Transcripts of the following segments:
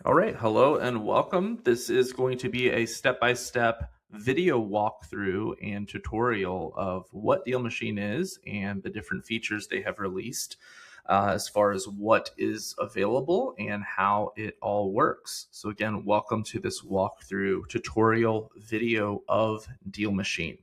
All right, hello and welcome. This is going to be a step-by-step video walkthrough and tutorial of what DealMachine is and the different features they have released, as far as what is available and how it all works. So again, welcome to this walkthrough tutorial video of DealMachine.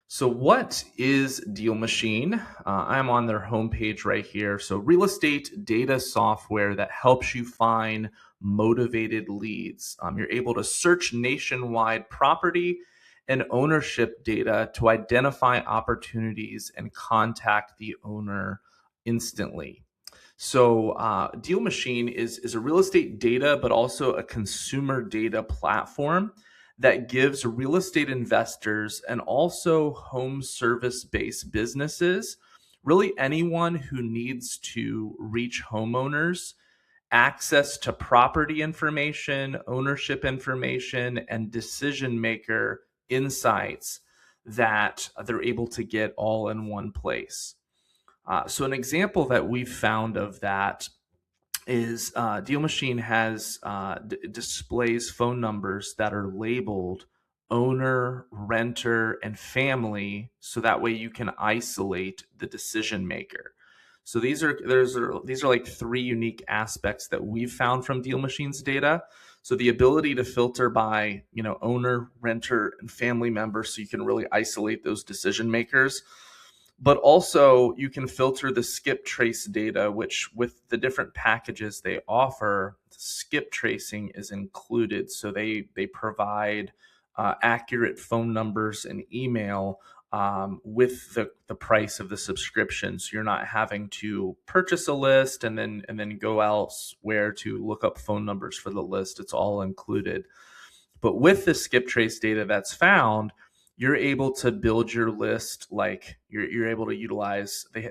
So, what is DealMachine? I'm on their homepage right here. So, real estate data software that helps you find motivated leads. You're able to search nationwide property and ownership data to identify opportunities and contact the owner instantly. So, DealMachine is a real estate data, but also a consumer data platform that gives real estate investors and also home service based businesses, really anyone who needs to reach homeowners, access to property information, ownership information, and decision maker insights that they're able to get all in one place. So, an example that we've found of that is Deal Machine has displays phone numbers that are labeled owner, renter, and family, so that way you can isolate the decision maker. So these are like three unique aspects that we've found from Deal Machine's data. So the ability to filter by owner, renter, and family members, so you can really isolate those decision makers, but also you can filter the skip trace data, which with the different packages they offer, skip tracing is included. So they provide accurate phone numbers and email with the price of the subscription. So you're not having to purchase a list and then go elsewhere to look up phone numbers for the list. It's all included. But with the skip trace data that's found, you're able to build your list. Like you're able to utilize. They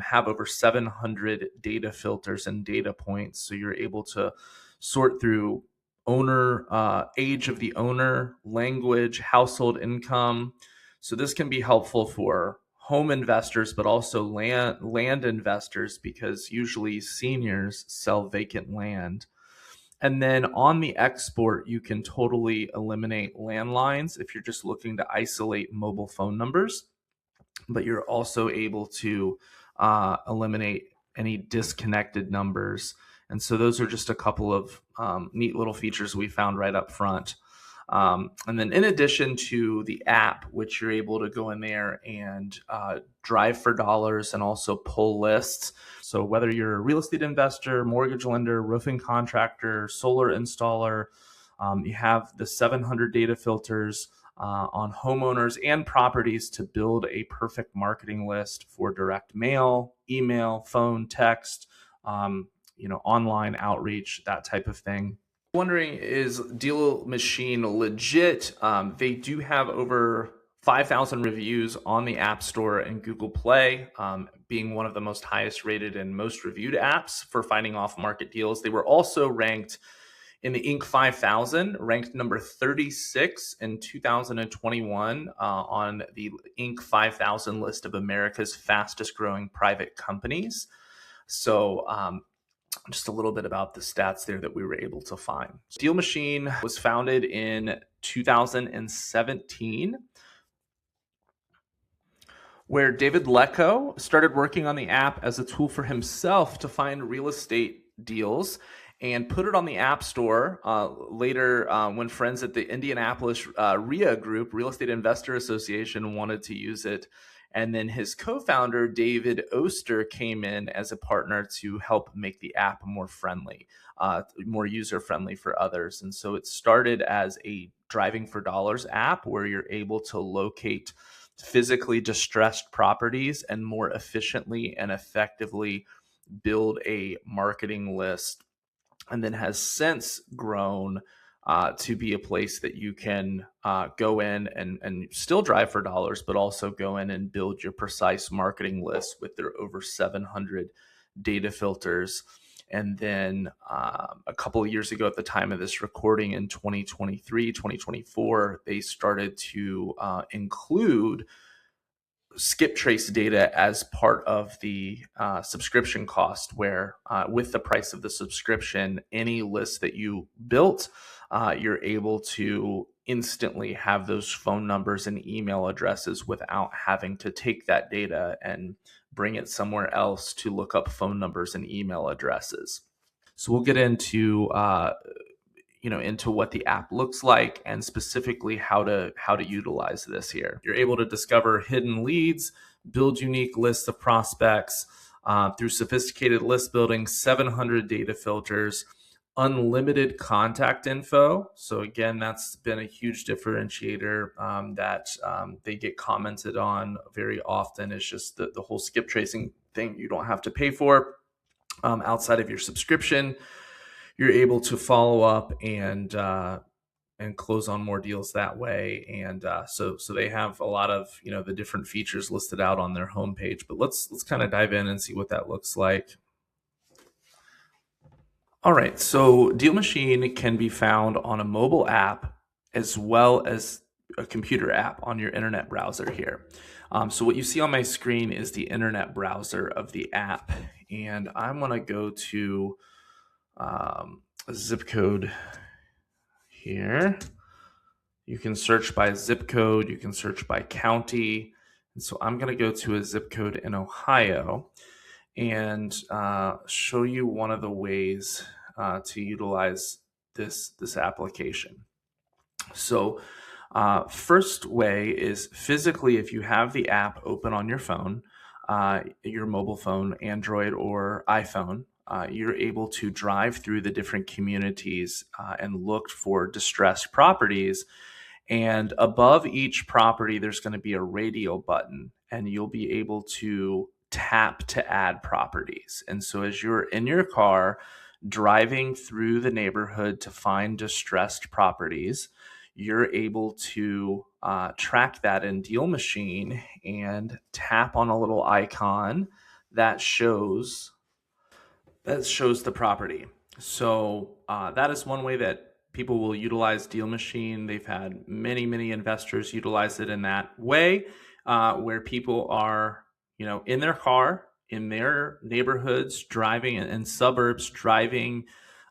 have over 700 data filters and data points, so you're able to sort through owner, age of the owner, language, household income. So this can be helpful for home investors, but also land investors, because usually seniors sell vacant land. And then on the export, you can totally eliminate landlines if you're just looking to isolate mobile phone numbers, but you're also able to eliminate any disconnected numbers. And so those are just a couple of neat little features we found right up front. And then in addition to the app, which you're able to go in there and drive for dollars and also pull lists. So whether you're a real estate investor, mortgage lender, roofing contractor, solar installer, you have the 700 data filters on homeowners and properties to build a perfect marketing list for direct mail, email, phone, text, online outreach, that type of thing. Wondering, is Deal Machine legit? They do have over 5,000 reviews on the App Store and Google Play, being one of the most highest rated and most reviewed apps for finding off market deals. They were also ranked in the Inc. 5000, ranked number 36 in 2021 on the Inc. 5000 list of America's fastest growing private companies. So just a little bit about the stats there that we were able to find. Deal Machine was founded in 2017, where David Lecko started working on the app as a tool for himself to find real estate deals and put it on the App Store. Later, when friends at the Indianapolis RIA Group, Real Estate Investor Association, wanted to use it. And then his co-founder, David Oster, came in as a partner to help make the app more friendly, more user-friendly for others. And so it started as a driving for dollars app where you're able to locate physically distressed properties and more efficiently and effectively build a marketing list, and then has since grown to be a place that you can go in and still drive for dollars, but also go in and build your precise marketing list with their over 700 data filters. And then a couple of years ago, at the time of this recording in 2023, 2024, they started to include skip trace data as part of the subscription cost, where with the price of the subscription, any list that you built, you're able to instantly have those phone numbers and email addresses without having to take that data and bring it somewhere else to look up phone numbers and email addresses. So we'll get into into what the app looks like and specifically how to utilize this here. You're able to discover hidden leads, build unique lists of prospects through sophisticated list building, 700 data filters, unlimited contact info. So again, that's been a huge differentiator that they get commented on very often. Is just the whole skip tracing thing you don't have to pay for outside of your subscription. You're able to follow up and close on more deals that way. And so they have a lot of the different features listed out on their homepage. But let's kind of dive in and see what that looks like. All right, so DealMachine can be found on a mobile app as well as a computer app on your internet browser here. So what you see on my screen is the internet browser of the app, and I'm going to go to a zip code here. You can search by zip code, you can search by county. And so I'm going to go to a zip code in Ohio and show you one of the ways to utilize this application. So first way is physically, if you have the app open on your phone, your mobile phone, Android or iPhone, you're able to drive through the different communities and look for distressed properties. And above each property, there's going to be a radio button, and you'll be able to tap to add properties. And so as you're in your car driving through the neighborhood to find distressed properties, you're able to track that in DealMachine and tap on a little icon that shows the property. So that is one way that people will utilize DealMachine. They've had many investors utilize it in that way, where people are, in their car, in their neighborhoods, driving in suburbs, driving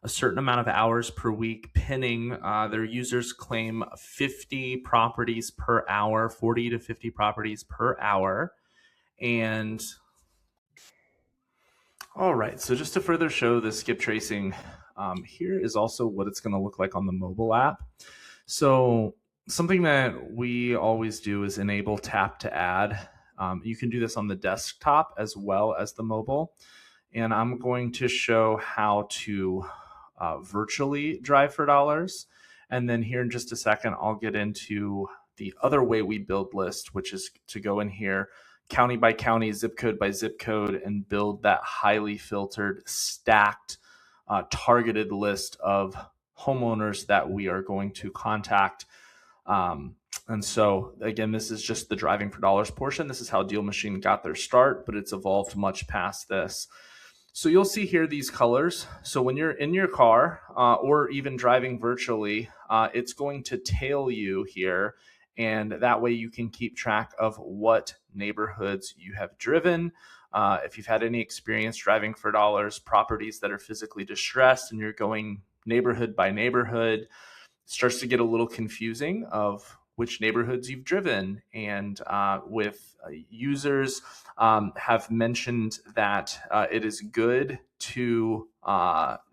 a certain amount of hours per week, pinning. Their users claim 50 properties per hour, 40 to 50 properties per hour. And all right, so just to further show the skip tracing, here is also what it's going to look like on the mobile app. So something that we always do is enable tap to add. You can do this on the desktop as well as the mobile. And I'm going to show how to virtually drive for dollars. And then here in just a second, I'll get into the other way we build lists, which is to go in here, county by county, zip code by zip code, and build that highly filtered, stacked, targeted list of homeowners that we are going to contact. And so again, this is just the driving for dollars portion. This is how DealMachine got their start, but it's evolved much past this. So you'll see here these colors. So when you're in your car or even driving virtually, it's going to tail you here. And that way you can keep track of what neighborhoods you have driven. If you've had any experience driving for dollars, properties that are physically distressed, and you're going neighborhood by neighborhood, it starts to get a little confusing of which neighborhoods you've driven. And with users have mentioned that it is good to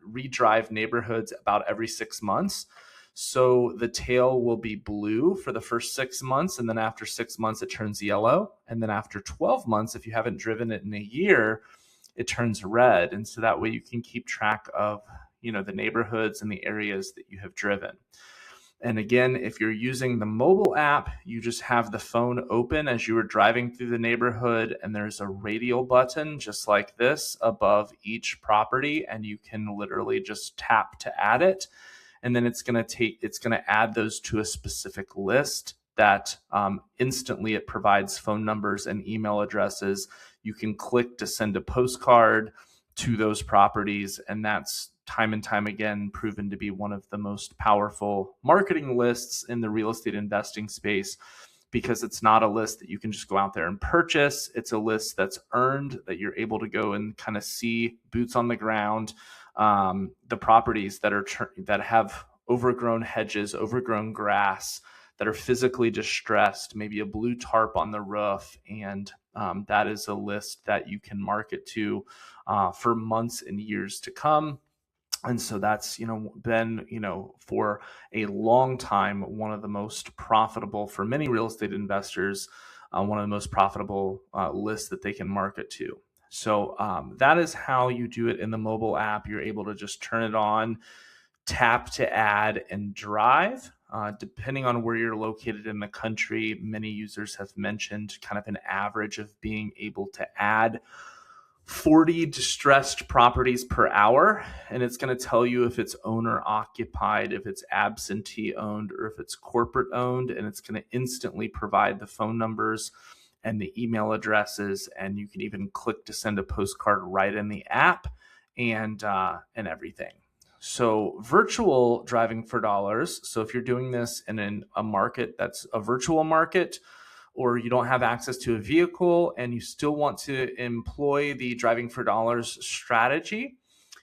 redrive neighborhoods about every 6 months. So the tail will be blue for the first 6 months, and then after 6 months, it turns yellow. And then after 12 months, if you haven't driven it in a year, it turns red. And so that way you can keep track of, the neighborhoods and the areas that you have driven. And again, if you're using the mobile app, you just have the phone open as you are driving through the neighborhood, and there's a radial button just like this above each property, and you can literally just tap to add it. And then it's going to add those to a specific list that instantly it provides phone numbers and email addresses. You can click to send a postcard to those properties. And that's time and time again proven to be one of the most powerful marketing lists in the real estate investing space, because it's not a list that you can just go out there and purchase. It's a list that's earned, that you're able to go and kind of see boots on the ground, the properties that have overgrown hedges, overgrown grass, that are physically distressed, maybe a blue tarp on the roof. And that is a list that you can market to for months and years to come. And so that's, been, for a long time, one of the most profitable for many real estate investors, one of the most profitable lists that they can market to. So that is how you do it in the mobile app. You're able to just turn it on, tap to add, and drive. Depending on where you're located in the country, many users have mentioned kind of an average of being able to add 40 distressed properties per hour. And it's going to tell you if it's owner occupied, if it's absentee owned, or if it's corporate owned. And it's going to instantly provide the phone numbers and the email addresses. And you can even click to send a postcard right in the app and everything. So virtual driving for dollars. So if you're doing this in a market that's a virtual market, or you don't have access to a vehicle and you still want to employ the driving for dollars strategy,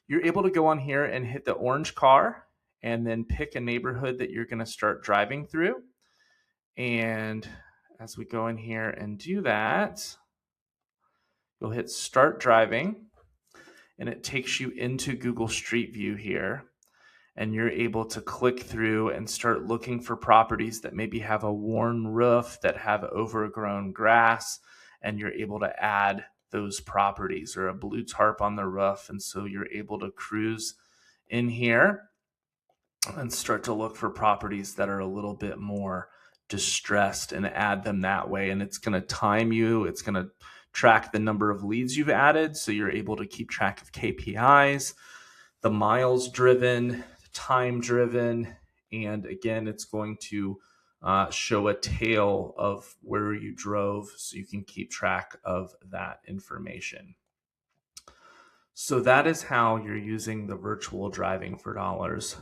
you're able to go on here and hit the orange car and then pick a neighborhood that you're going to start driving through. And as we go in here and do that, you'll hit start driving, and it takes you into Google Street View here. And you're able to click through and start looking for properties that maybe have a worn roof, that have overgrown grass, and you're able to add those properties, or a blue tarp on the roof. And so you're able to cruise in here and start to look for properties that are a little bit more distressed and add them that way. And it's going to time you. It's going to track the number of leads you've added, so you're able to keep track of KPIs, the miles driven, time driven, and again, it's going to show a tail of where you drove, so you can keep track of that information. So that is how you're using the virtual driving for dollars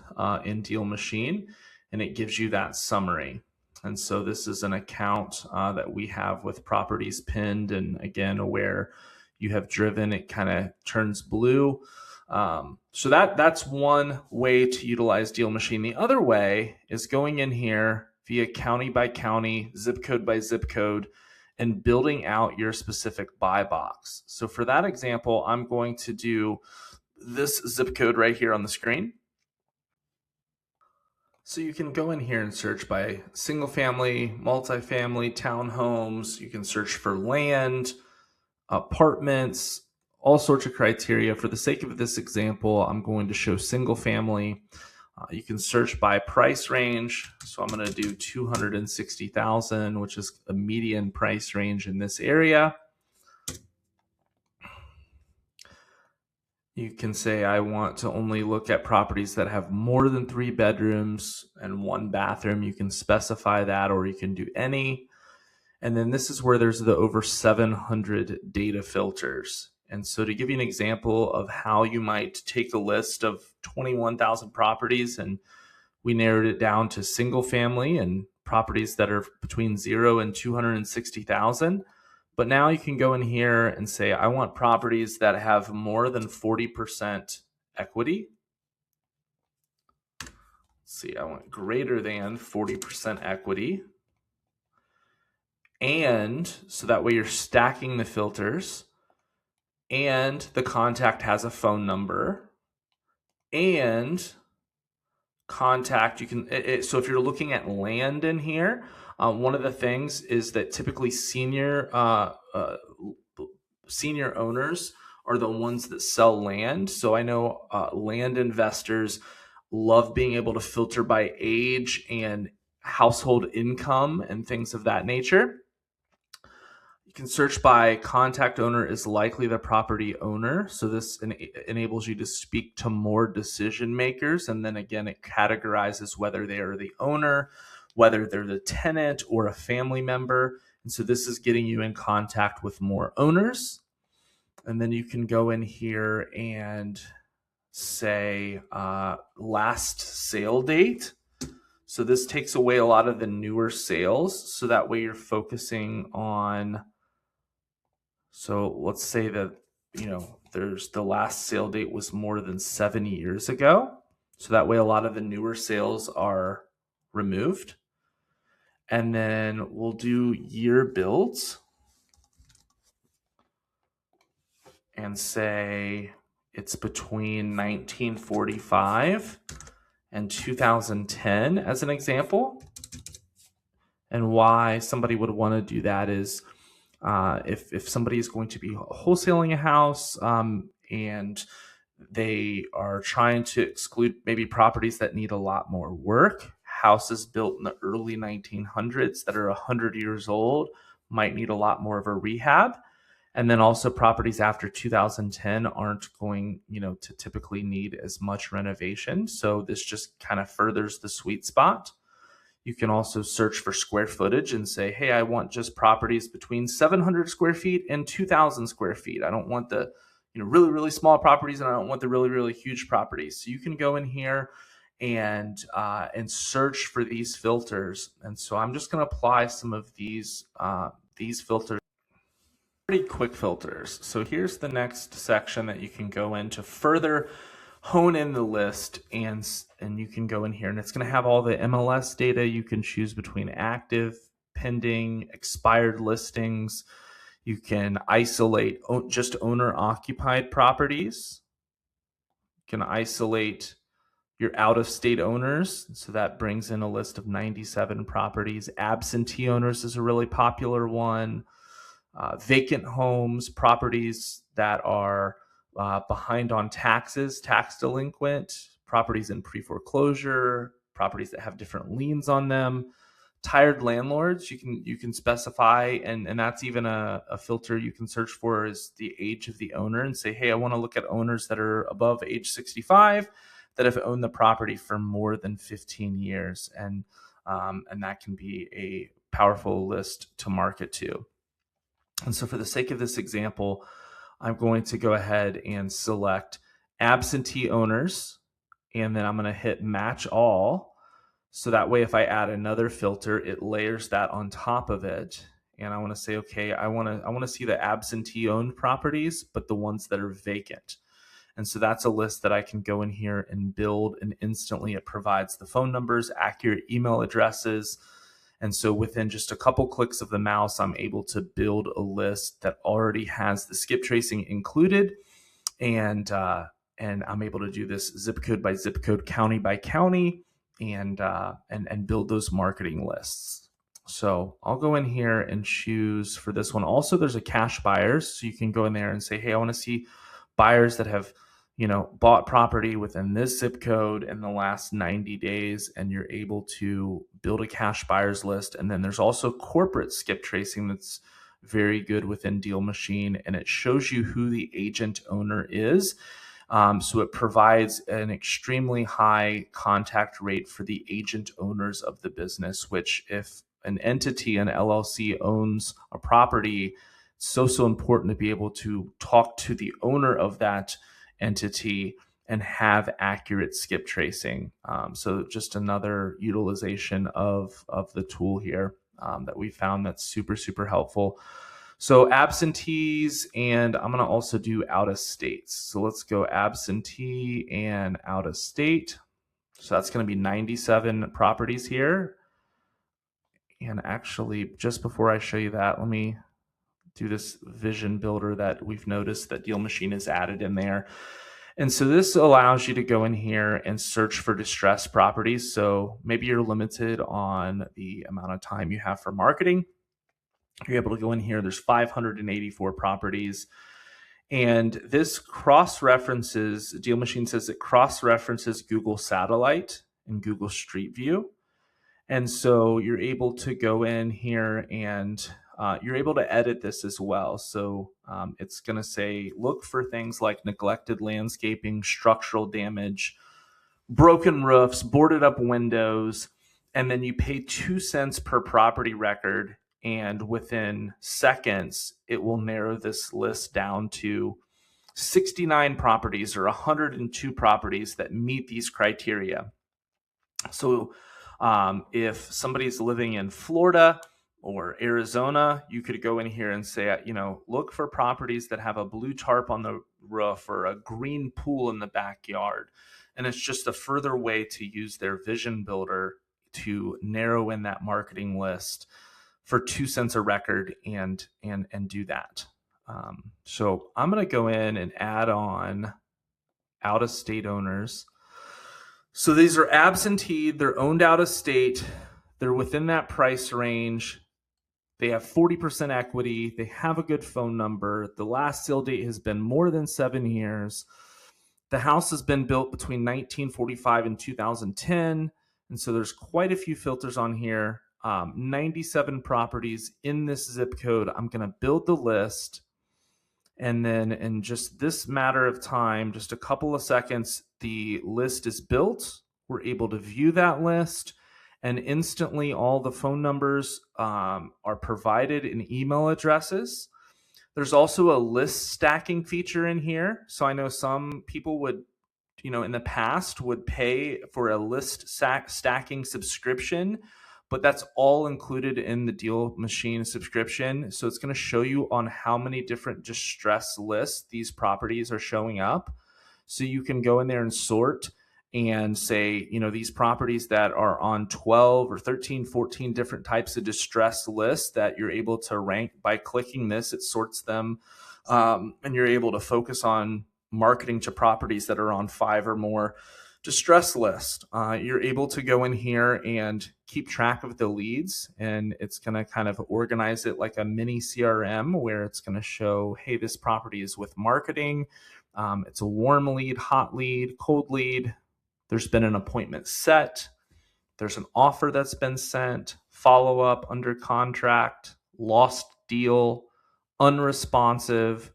in DealMachine, and it gives you that summary. And so this is an account that we have with properties pinned, and again, where you have driven, it kind of turns blue. So that's one way to utilize DealMachine. The other way is going in here via county by county, zip code by zip code, and building out your specific buy box. So for that example, I'm going to do this zip code right here on the screen. So you can go in here and search by single family, multifamily, townhomes. You can search for land, apartments, all sorts of criteria. For the sake of this example, I'm going to show single family. You can search by price range. So I'm going to do 260,000, which is a median price range in this area. You can say, I want to only look at properties that have more than 3 bedrooms and 1 bathroom. You can specify that, or you can do any. And then this is where there's the over 700 data filters. And so to give you an example of how you might take a list of 21,000 properties, and we narrowed it down to single family and properties that are between 0 and 260,000. But now you can go in here and say, I want properties that have more than 40% equity. Let's see, I want greater than 40% equity. And so that way you're stacking the filters, and the contact has a phone number, and contact, you can, so if you're looking at land in here, one of the things is that typically senior owners are the ones that sell land. So I know land investors love being able to filter by age and household income and things of that nature. You can search by contact owner is likely the property owner. So this enables you to speak to more decision makers. And then again, it categorizes whether they are the owner, whether they're the tenant, or a family member. And so this is getting you in contact with more owners. And then you can go in here and say last sale date. So this takes away a lot of the newer sales. So that way you're focusing on, so let's say that, there's the last sale date was more than 7 years ago. So that way a lot of the newer sales are removed. And then we'll do year builds and say it's between 1945 and 2010 as an example. And why somebody would want to do that is if somebody is going to be wholesaling a house and they are trying to exclude maybe properties that need a lot more work, houses built in the early 1900s that are 100 years old might need a lot more of a rehab. And then also properties after 2010 aren't going, to typically need as much renovation. So this just kind of furthers the sweet spot. You can also search for square footage and say, hey, I want just properties between 700 square feet and 2,000 square feet. I don't want the really, really small properties, and I don't want the really, really huge properties. So you can go in here and search for these filters. And so I'm just going to apply some of these filters. Pretty quick filters. So here's the next section that you can go in to further hone in the list, and you can go in here and it's going to have all the MLS data. You can choose between active, pending, expired listings. You can isolate just owner occupied properties. You can isolate your out of state owners. So that brings in a list of 97 properties. Absentee owners is a really popular one. Vacant homes, properties that are behind on taxes, tax delinquent, properties in pre-foreclosure, properties that have different liens on them. Tired landlords, you can specify, and that's even a filter you can search for is the age of the owner and say, hey, I want to look at owners that are above age 65 that have owned the property for more than 15 years. And that can be a powerful list to market to. And so for the sake of this example, I'm going to go ahead and select absentee owners, and then I'm going to hit match all. So that way, if I add another filter, it layers that on top of it. And I want to say, okay, I want to see the absentee owned properties, but the ones that are vacant. And so that's a list that I can go in here and build, and instantly it provides the phone numbers, accurate email addresses. And so within just a couple clicks of the mouse, I'm able to build a list that already has the skip tracing included. And I'm able to do this zip code by zip code, county by county, and build those marketing lists. So I'll go in here and choose for this one. Also, there's a cash buyers. So you can go in there and say, hey, I want to see buyers that have bought property within this zip code in the last 90 days, and you're able to build a cash buyers list. And then there's also corporate skip tracing that's very good within DealMachine, and it shows you who the agent owner is. So it provides an extremely high contact rate for the agent owners of the business, which if an entity, an LLC owns a property, it's so important to be able to talk to the owner of that entity and have accurate skip tracing. So just another utilization of the tool here that we found that's super, super helpful. So absentees, and I'm going to also do out of states. So let's go absentee and out of state. So that's going to be 97 properties here. And actually, just before I show you that, let me do this vision builder that we've noticed that DealMachine has added in there. And so this allows you to go in here and search for distressed properties. So maybe you're limited on the amount of time you have for marketing. You're able to go in here. There's 584 properties. And this cross-references, DealMachine says it cross-references Google Satellite and Google Street View. And so you're able to go in here and you're able to edit this as well. So it's going to say, look for things like neglected landscaping, structural damage, broken roofs, boarded up windows, and then you pay 2 cents per property record and within seconds, it will narrow this list down to 69 properties or 102 properties that meet these criteria. So if somebody's living in Florida or Arizona, you could go in here and say, look for properties that have a blue tarp on the roof or a green pool in the backyard. And it's just a further way to use their vision builder to narrow in that marketing list for 2 cents a record and do that. So I'm going to go in and add on out-of-state owners. So these are absentee, they're owned out of state, they're within that price range, they have 40% equity, they have a good phone number, the last sale date has been more than 7 years, the house has been built between 1945 and 2010, and so there's quite a few filters on here. 97 properties in this zip code. I'm going to build the list. And then in just this matter of time, just a couple of seconds, the list is built. We're able to view that list. And instantly all the phone numbers are provided in email addresses. There's also a list stacking feature in here. So I know some people would, in the past would pay for a list stacking subscription, but that's all included in the DealMachine subscription. So it's going to show you on how many different distress lists these properties are showing up. So you can go in there and sort and say, these properties that are on 12 or 13, 14 different types of distress lists that you're able to rank by clicking this, it sorts them. And you're able to focus on marketing to properties that are on 5 or more distress list. You're able to go in here and keep track of the leads, and it's going to kind of organize it like a mini CRM where it's going to show, hey, this property is with marketing. It's a warm lead, hot lead, cold lead. There's been an appointment set. There's an offer that's been sent, follow up, under contract, lost deal, unresponsive,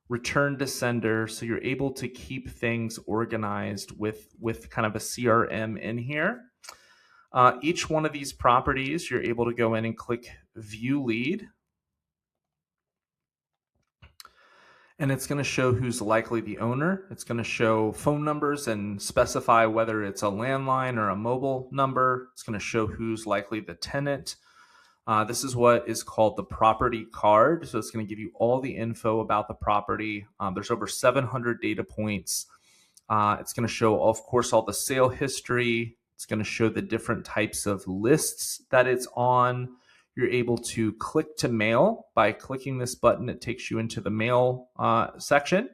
return to sender. So you're able to keep things organized with kind of a CRM in here. Each one of these properties, you're able to go in and click view lead. And it's going to show who's likely the owner. It's going to show phone numbers and specify whether it's a landline or a mobile number. It's going to show who's likely the tenant. This is what is called the property card. So it's going to give you all the info about the property. There's over 700 data points. It's going to show, of course, all the sale history. It's going to show the different types of lists that it's on. You're able to click to mail. By clicking this button, it takes you into the mail section.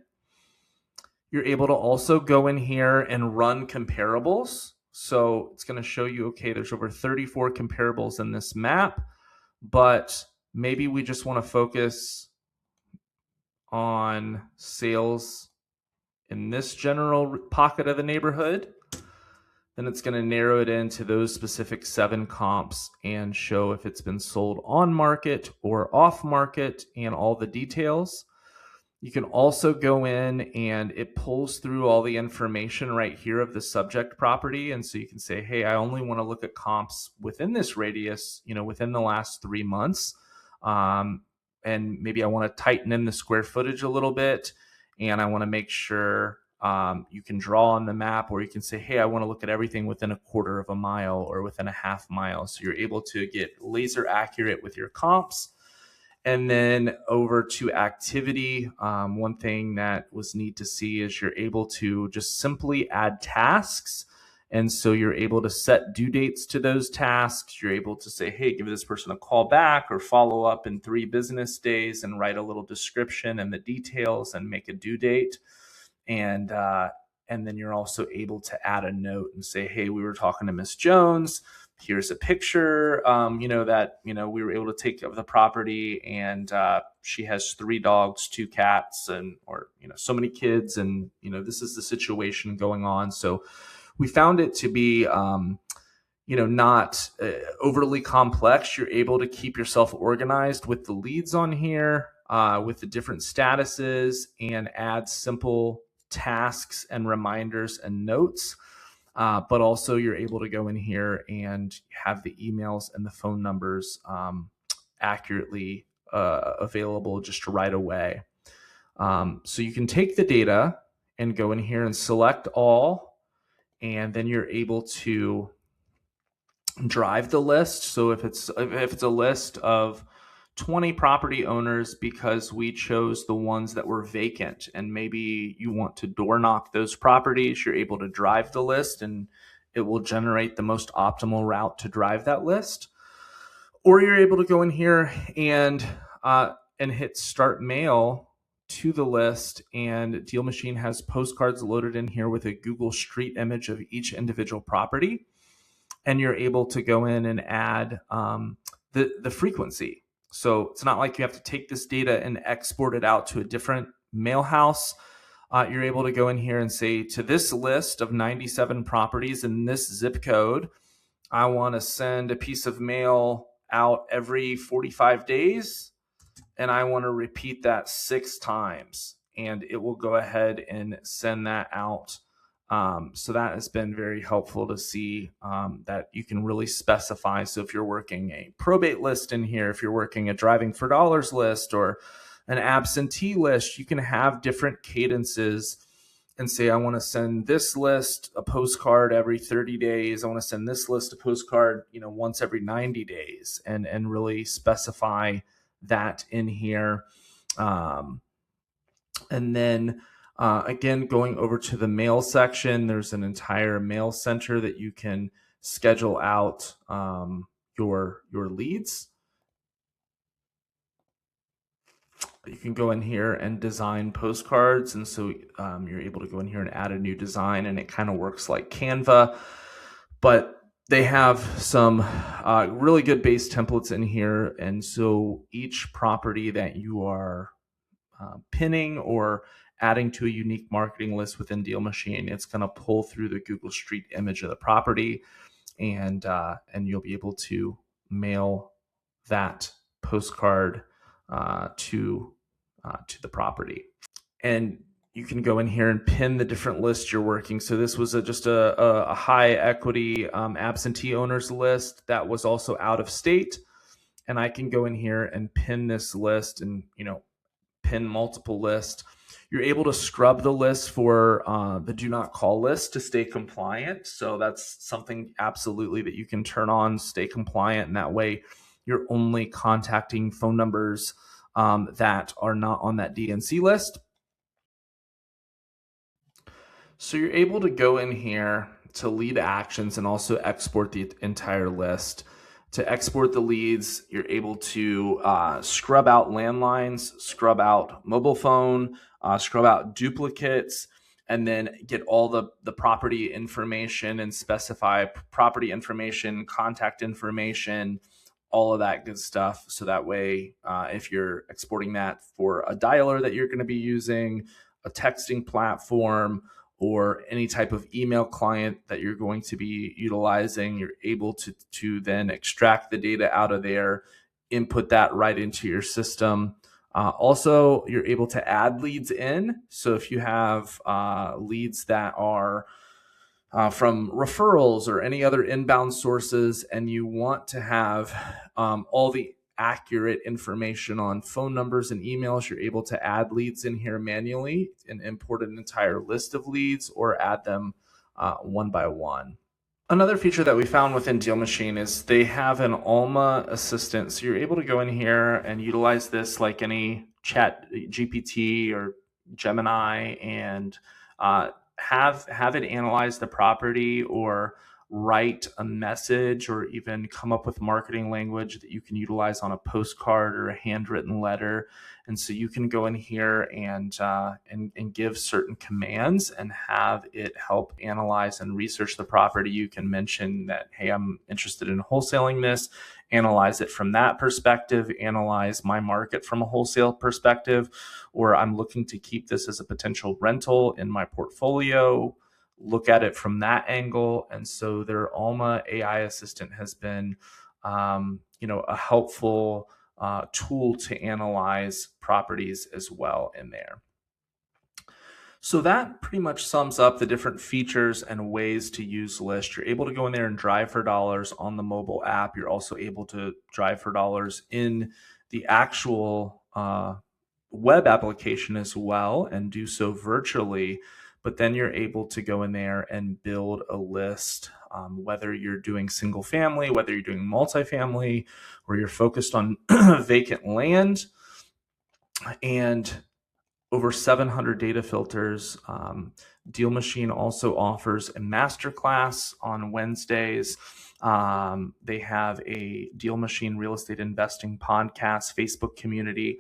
You're able to also go in here and run comparables. So it's going to show you, okay, there's over 34 comparables in this map, but maybe we just want to focus on sales in this general pocket of the neighborhood. Then it's going to narrow it into those specific 7 comps and show if it's been sold on market or off market and all the details. You can also go in and it pulls through all the information right here of the subject property. And so you can say, hey, I only want to look at comps within this radius, within the last 3 months. And maybe I want to tighten in the square footage a little bit. And I want to make sure you can draw on the map, or you can say, hey, I want to look at everything within a quarter of a mile or within a half mile. So you're able to get laser accurate with your comps. And then over to activity, one thing that was neat to see is you're able to just simply add tasks. And so you're able to set due dates to those tasks. You're able to say, hey, give this person a call back or follow up in 3 business days and write a little description and the details and make a due date. And then you're also able to add a note and say, hey, we were talking to Miss Jones. Here's a picture, that, we were able to take of the property, and she has 3 dogs, 2 cats, or so many kids. And, this is the situation going on. So we found it to be, not overly complex. You're able to keep yourself organized with the leads on here, with the different statuses, and add simple tasks and reminders and notes. But also you're able to go in here and have the emails and the phone numbers accurately available just right away. So you can take the data and go in here and select all, and then you're able to drive the list. So if it's a list of 20 property owners because we chose the ones that were vacant, and maybe you want to door knock those properties, you're able to drive the list and it will generate the most optimal route to drive that list. Or you're able to go in here and hit start mail to the list, and DealMachine has postcards loaded in here with a Google Street image of each individual property, and you're able to go in and add the frequency. So it's not like you have to take this data and export it out to a different mail house. You're able to go in here and say, to this list of 97 properties in this zip code, I want to send a piece of mail out every 45 days, and I want to repeat that 6 times, and it will go ahead and send that out. So that has been very helpful to see that you can really specify. So if you're working a probate list in here, if you're working a driving for dollars list or an absentee list, you can have different cadences and say, I want to send this list a postcard every 30 days. I want to send this list a postcard, once every 90 days, and really specify that in here. And then again, going over to the mail section, there's an entire mail center that you can schedule out your leads. You can go in here and design postcards, and so you're able to go in here and add a new design, and it kind of works like Canva, but they have some really good base templates in here. And so each property that you are pinning or adding to a unique marketing list within DealMachine, it's going to pull through the Google Street image of the property, and you'll be able to mail that postcard to the property. And you can go in here and pin the different lists you're working. So this was just a high equity absentee owners list that was also out of state, and I can go in here and pin this list and pin multiple lists. You're able to scrub the list for the do not call list to stay compliant. So that's something absolutely that you can turn on, stay compliant, and that way you're only contacting phone numbers that are not on that DNC list. So you're able to go in here to lead actions and also export the entire list. To export the leads, you're able to scrub out landlines, scrub out mobile phone, scrub out duplicates, and then get all the property information and specify property information, contact information, all of that good stuff. So that way, if you're exporting that for a dialer that you're going to be using, a texting platform, or any type of email client that you're going to be utilizing, you're able to then extract the data out of there, input that right into your system. Also, you're able to add leads in. So if you have leads that are from referrals or any other inbound sources, and you want to have all the accurate information on phone numbers and emails, you're able to add leads in here manually and import an entire list of leads or add them one by one. Another feature that we found within DealMachine is they have an Alma assistant. So you're able to go in here and utilize this like any chat GPT or Gemini, and have it analyze the property or write a message or even come up with marketing language that you can utilize on a postcard or a handwritten letter. And so you can go in here and give certain commands and have it help analyze and research the property. You can mention that, hey, I'm interested in wholesaling this, analyze it from that perspective, analyze my market from a wholesale perspective, or I'm looking to keep this as a potential rental in my portfolio, look at it from that angle. And so their Alma AI assistant has been, a helpful tool to analyze properties as well in there. So that pretty much sums up the different features and ways to use List. You're able to go in there and drive for dollars on the mobile app. You're also able to drive for dollars in the actual web application as well and do so virtually. But then you're able to go in there and build a list, whether you're doing single family, whether you're doing multifamily, or you're focused on vacant land. And over 700 data filters. DealMachine also offers a masterclass on Wednesdays. They have a DealMachine real estate investing podcast, Facebook community.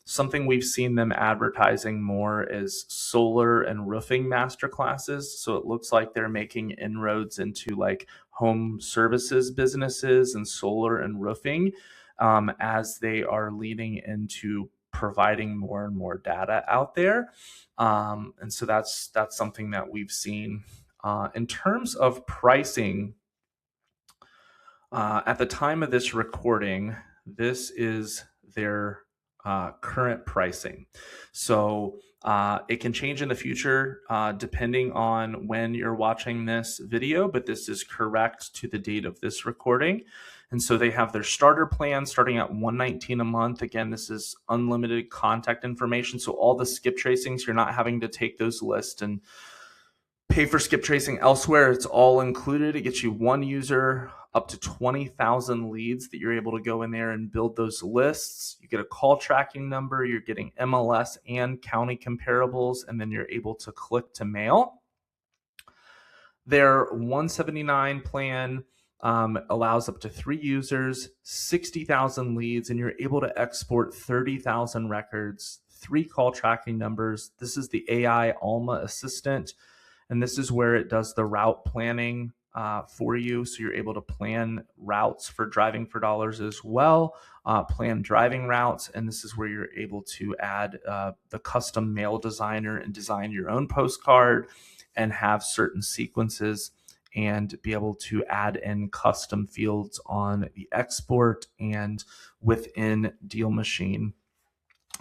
Something we've seen them advertising more is solar and roofing masterclasses. So it looks like they're making inroads into like home services businesses and solar and roofing, as they are leaning into providing more and more data out there. And so that's something that we've seen. In terms of pricing, at the time of this recording, this is their current pricing. So it can change in the future depending on when you're watching this video, but this is correct to the date of this recording. And so they have their starter plan starting at $119 a month. Again, this is unlimited contact information. So all the skip tracings, you're not having to take those lists and pay for skip tracing elsewhere. It's all included. It gets you one user, up to 20,000 leads that you're able to go in there and build those lists. You get a call tracking number, you're getting MLS and county comparables, and then you're able to click to mail. Their $179 plan allows up to 3 users, 60,000 leads, and you're able to export 30,000 records, 3 call tracking numbers. This is the AI Alma assistant, and this is where it does the route planning for you. So you're able to plan routes for driving for dollars as well, plan driving routes. And this is where you're able to add the custom mail designer and design your own postcard and have certain sequences and be able to add in custom fields on the export and within DealMachine.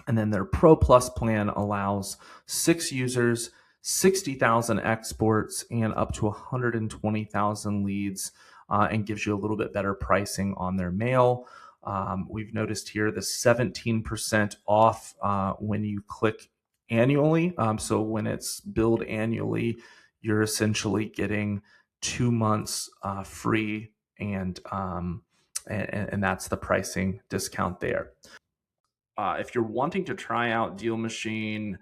And then their Pro Plus plan allows 6 users, 60,000 exports, and up to 120,000 leads, and gives you a little bit better pricing on their mail. We've noticed here the 17% off when you click annually. So when it's billed annually, you're essentially getting 2 months free, and that's the pricing discount there. If you're wanting to try out DealMachine,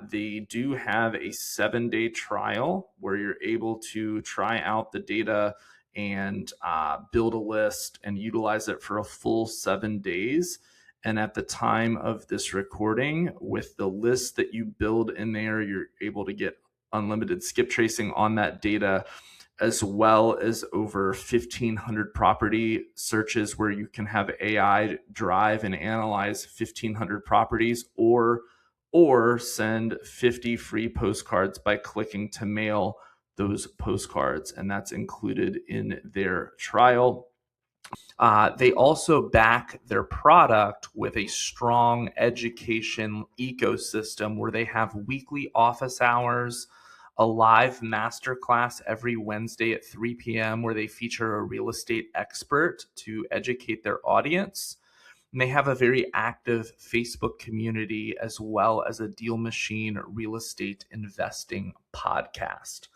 they do have a 7-day trial where you're able to try out the data and build a list and utilize it for a full 7 days. And at the time of this recording, with the list that you build in there, you're able to get unlimited skip tracing on that data, as well as over 1,500 property searches where you can have AI drive and analyze 1,500 properties, or send 50 free postcards by clicking to mail those postcards. And that's included in their trial. They also back their product with a strong education ecosystem where they have weekly office hours, a live masterclass every Wednesday at 3 p.m. where they feature a real estate expert to educate their audience. And they have a very active Facebook community as well as a DealMachine real estate investing podcast.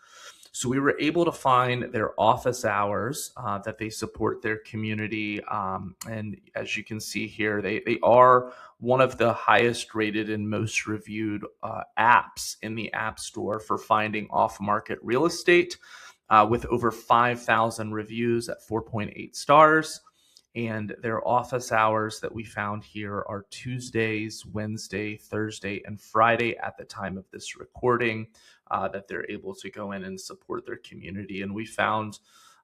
So we were able to find their office hours that they support their community. And as you can see here, they are one of the highest rated and most reviewed apps in the App Store for finding off-market real estate, with over 5,000 reviews at 4.8 stars. And their office hours that we found here are Tuesdays, Wednesday, Thursday, and Friday at the time of this recording, that they're able to go in and support their community. And we found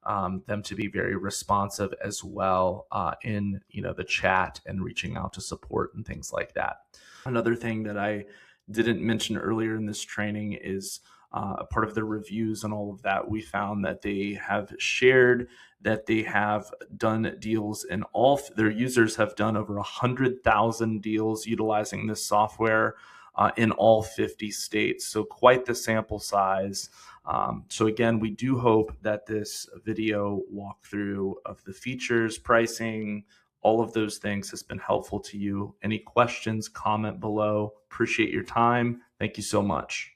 them to be very responsive as well in the chat and reaching out to support and things like that. Another thing that I didn't mention earlier in this training is a part of the reviews and all of that. We found that they have shared that they have done deals, and all their users have done over 100,000 deals utilizing this software. in all 50 states. So quite the sample size. So again, we do hope that this video walkthrough of the features, pricing, all of those things has been helpful to you. Any questions, comment below. Appreciate your time. Thank you so much.